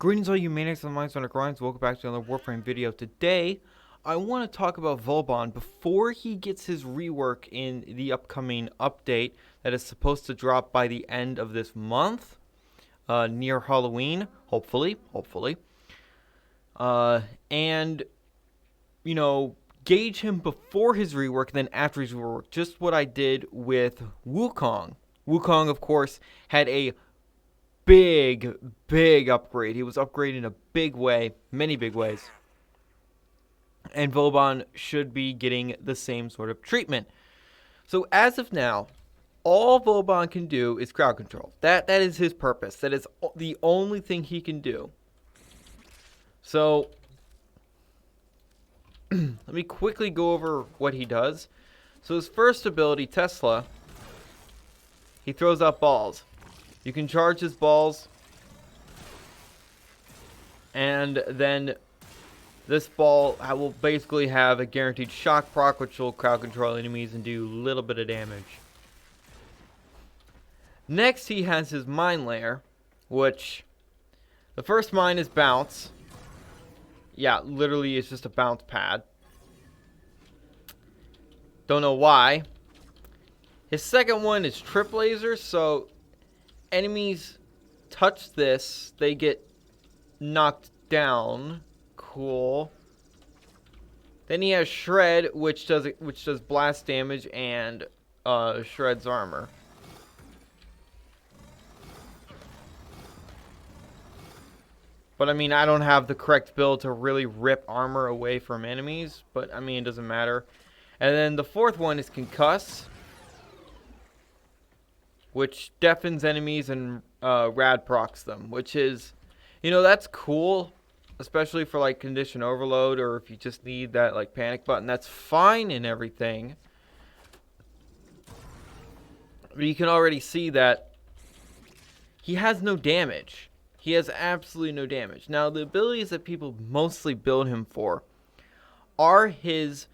Greetings all you maniacs and minds on the grinds. Welcome back to another Warframe video. Today, I want to talk about Vauban before he gets his rework in the upcoming update that is supposed to drop by the end of this month, near Halloween, hopefully. And, gauge him before his rework, then after his rework. Just what I did with Wukong. Wukong, of course, had a big upgrade. He was upgraded in a big way, many big ways. And Vauban should be getting the same sort of treatment. So as of now, all Vauban can do is crowd control. That is his purpose. That is the only thing he can do. So let me quickly go over what he does. So his first ability, Tesla, he throws out balls. You can charge his balls, and then this ball will basically have a guaranteed shock proc, which will crowd control enemies and do a little bit of damage. Next, he has his mine layer, which the first mine is bounce. Yeah, literally it's just a bounce pad. Don't know why. His second one is trip laser, so enemies touch this, they get knocked down. Cool. Then he has shred, which does blast damage and shreds armor. But I mean, I don't have the correct build to really rip armor away from enemies, but I mean, it doesn't matter. And then the fourth one is concuss, which deafens enemies and rad procs them, which is, that's cool, especially for like condition overload, or if you just need that like panic button, that's fine and everything. But you can already see that he has no damage. He has absolutely no damage. Now, the abilities that people mostly build him for are his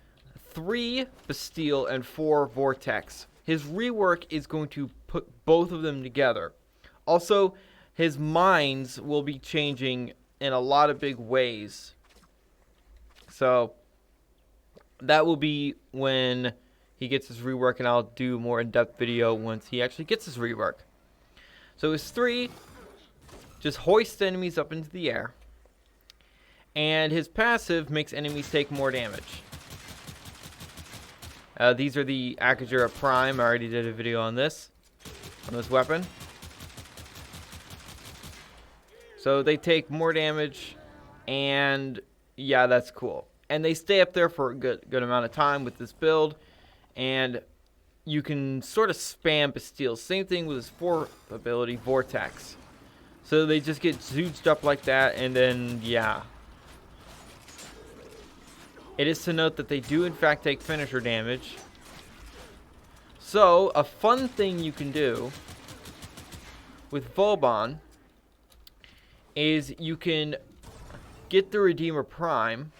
3 Bastille and 4 Vortex. His rework is going to put both of them together. Also, his mines will be changing in a lot of big ways. So, that will be when he gets his rework, and I'll do a more in-depth video once he actually gets his rework. So, his 3 just hoist enemies up into the air. And his passive makes enemies take more damage. These are the Akajura Prime. I already did a video on this weapon. So they take more damage, and yeah, that's cool. And they stay up there for a good amount of time with this build, and you can sort of spam Bastille. Same thing with his 4th ability, Vortex. So they just get zooged up like that, and then, yeah. It is to note that they do, in fact, take finisher damage. So, a fun thing you can do with Vauban is you can get the Redeemer Prime,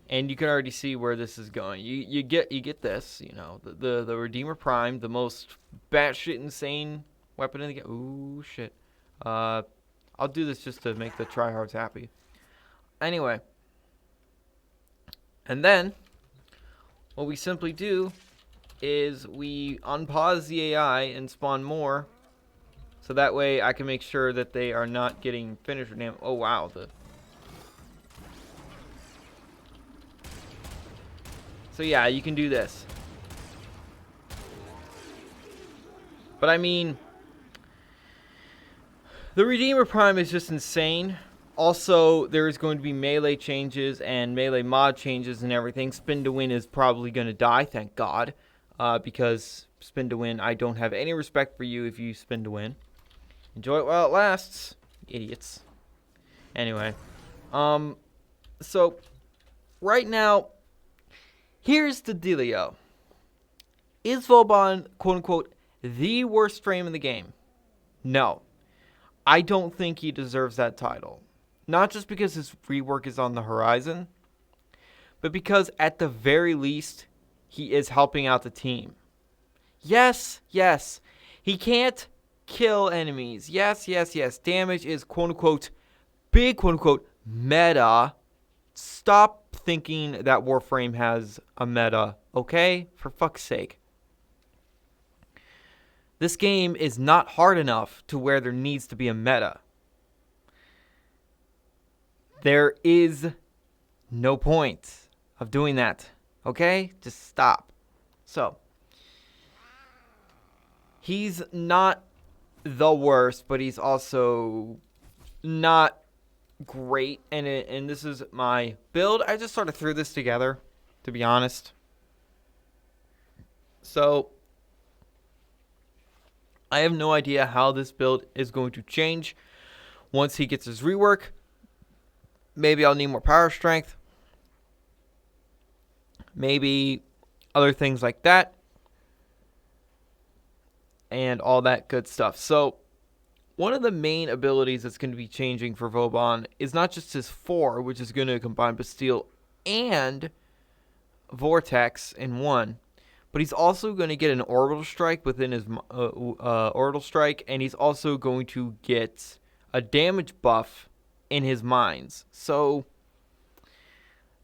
and you can already see where this is going. You get this, the Redeemer Prime, the most batshit insane weapon in the game. Ooh, shit. I'll do this just to make the tryhards happy. Anyway. And then, what we simply do is we unpause the AI and spawn more. So that way I can make sure that they are not getting finisher damage. Oh, wow. So yeah, you can do this. But I mean, the Redeemer Prime is just insane. Also, there is going to be melee changes and melee mod changes and everything. Spin to win is probably going to die, thank God. Because spin to win, I don't have any respect for you if you spin to win. Enjoy it while it lasts, idiots. Anyway, so right now, here's the dealio. Is Vauban, quote unquote, the worst frame in the game? No. I don't think he deserves that title. Not just because his rework is on the horizon, but because at the very least, he is helping out the team. Yes, he can't kill enemies. Yes. Damage is quote-unquote big quote-unquote meta. Stop thinking that Warframe has a meta, okay? For fuck's sake. This game is not hard enough to where there needs to be a meta. There is no point of doing that, okay? Just stop. So, he's not the worst, but he's also not great. And this is my build. I just sort of threw this together, to be honest. So, I have no idea how this build is going to change once he gets his rework. Maybe I'll need more power strength. Maybe other things like that. And all that good stuff. So, one of the main abilities that's going to be changing for Vauban is not just his 4, which is going to combine Bastille and Vortex in one, but he's also going to get an Orbital Strike within his Orbital Strike, and he's also going to get a damage buff in his mines. So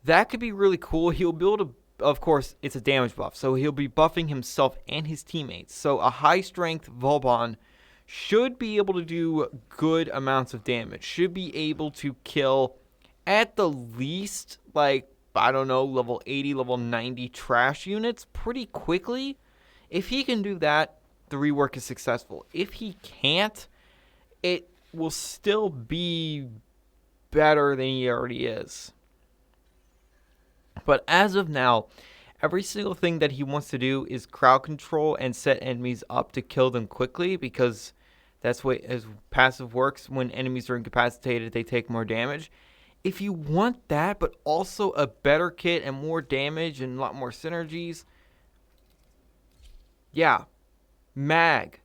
that could be really cool. He'll be able to, of course, it's a damage buff, so he'll be buffing himself and his teammates. So a high strength Vauban should be able to do good amounts of damage. Should be able to kill at the least, like, I don't know, level 80, level 90 trash units pretty quickly. If he can do that, the rework is successful. If he can't, it will still be better than he already is. But as of now, every single thing that he wants to do is crowd control and set enemies up to kill them quickly, because that's what his passive works. When enemies are incapacitated, they take more damage. If you want that, but also a better kit and more damage and a lot more synergies, yeah, Mag.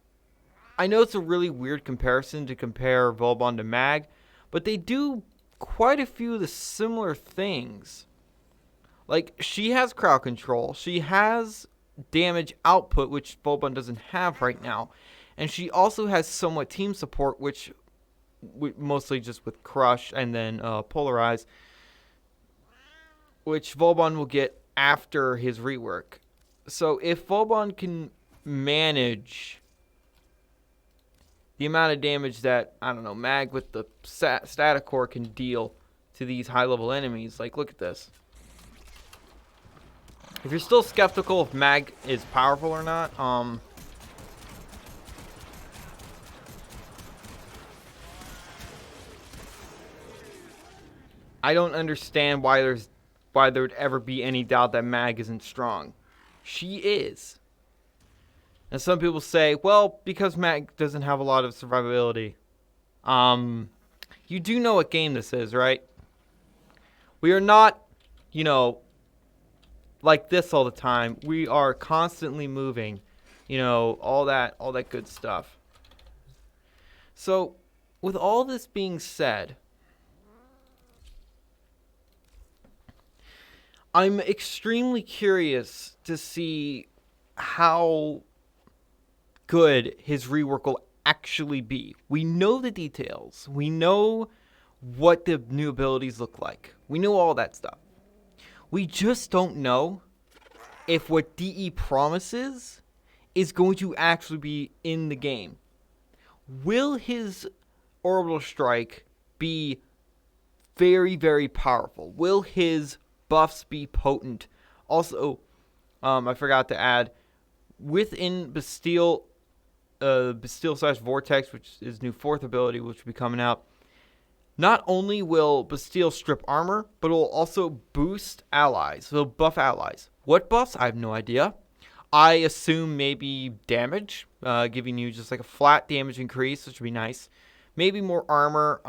I know it's a really weird comparison to compare Vauban to Mag, but they do quite a few of the similar things. Like, she has crowd control, she has damage output, which Vauban doesn't have right now, and she also has somewhat team support, which mostly just with Crush and then Polarize, which Vauban will get after his rework. So if Vauban can manage the amount of damage that, I don't know, Mag with the static core can deal to these high-level enemies, like, look at this. If you're still skeptical if Mag is powerful or not, I don't understand why there would ever be any doubt that Mag isn't strong. She is. And some people say, well, because Mag doesn't have a lot of survivability. You do know what game this is, right? We are not, like this all the time. We are constantly moving, all that good stuff. So, with all this being said, I'm extremely curious to see how good his rework will actually be. We know the details. We know what the new abilities look like. We know all that stuff. We just don't know if what DE promises is going to actually be in the game. Will his Orbital Strike be very, very powerful? Will his buffs be potent? Also, I forgot to add, within Bastille slash Vortex, which is new 4th ability, which will be coming out, not only will Bastille strip armor, but it will also boost allies. It'll buff allies. What buffs? I have no idea. I assume maybe damage, giving you just like a flat damage increase, which would be nice. Maybe more armor,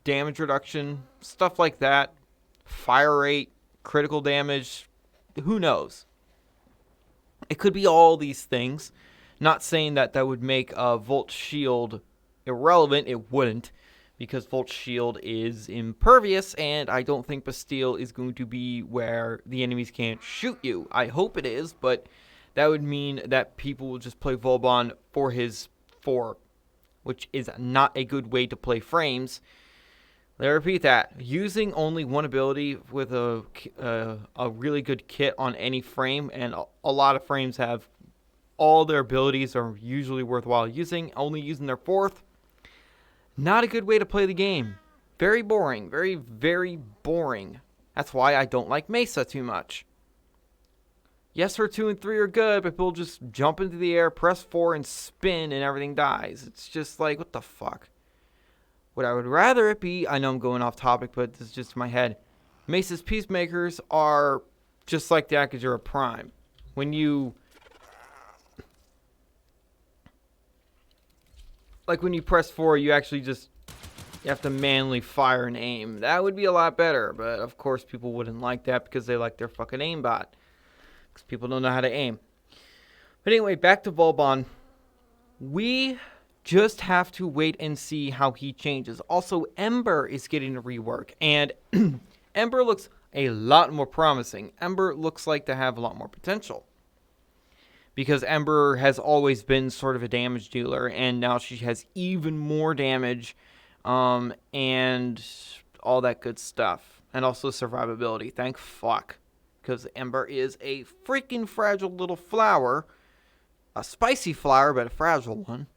damage reduction, stuff like that. Fire rate, critical damage, who knows? It could be all these things. Not saying that would make Volt Shield irrelevant. It wouldn't, because Volt Shield is impervious, and I don't think Bastille is going to be where the enemies can't shoot you. I hope it is, but that would mean that people will just play Vauban for his 4, which is not a good way to play frames. Let me repeat that. Using only one ability with a really good kit on any frame, and a lot of frames have all their abilities are usually worthwhile using. Only using their fourth, not a good way to play the game. Very boring. Very, very boring. That's why I don't like Mesa too much. Yes, her 2 and 3 are good, but people just jump into the air, press 4, and spin, and everything dies. It's just like, what the fuck? What I would rather it be, I know I'm going off topic, but this is just in my head. Mesa's Peacemakers are just like the Akajura Prime. When you press 4, you actually just you have to manually fire and aim. That would be a lot better, but of course people wouldn't like that because they like their fucking aimbot. Because people don't know how to aim. But anyway, back to Vauban. We just have to wait and see how he changes. Also, Ember is getting a rework, and Ember looks a lot more promising. Ember looks like to have a lot more potential. Because Ember has always been sort of a damage dealer, and now she has even more damage, and all that good stuff. And also survivability. Thank fuck. Because Ember is a freaking fragile little flower. A spicy flower, but a fragile one.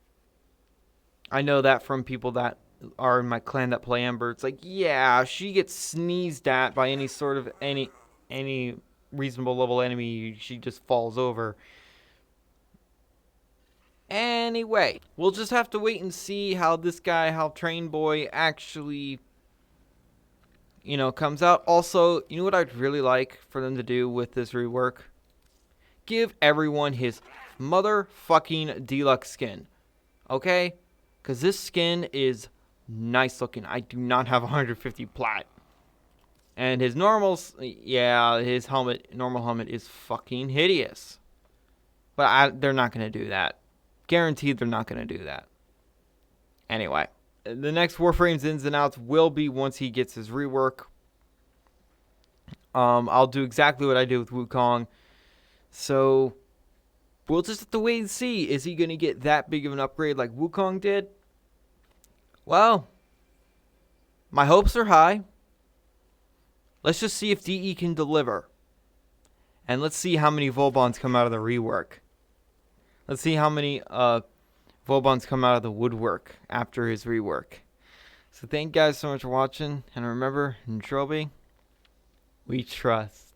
I know that from people that are in my clan that play Ember. It's like, yeah, she gets sneezed at by any sort of any reasonable level enemy. She just falls over. Anyway, we'll just have to wait and see how this guy, how Train Boy actually, comes out. Also, you know what I'd really like for them to do with this rework? Give everyone his motherfucking deluxe skin. Okay? Because this skin is nice looking. I do not have 150 plat. And his normals, yeah, his normal helmet is fucking hideous. But they're not going to do that. Guaranteed they're not going to do that. Anyway, the next Warframe's ins and outs will be once he gets his rework. I'll do exactly what I did with Wukong. So, we'll just have to wait and see. Is he going to get that big of an upgrade like Wukong did? Well, my hopes are high. Let's just see if DE can deliver. And let's see how many Vaubans come out of the rework. Let's see how many Vaubans come out of the woodwork after his rework. So thank you guys so much for watching. And remember, in Trilby, we trust.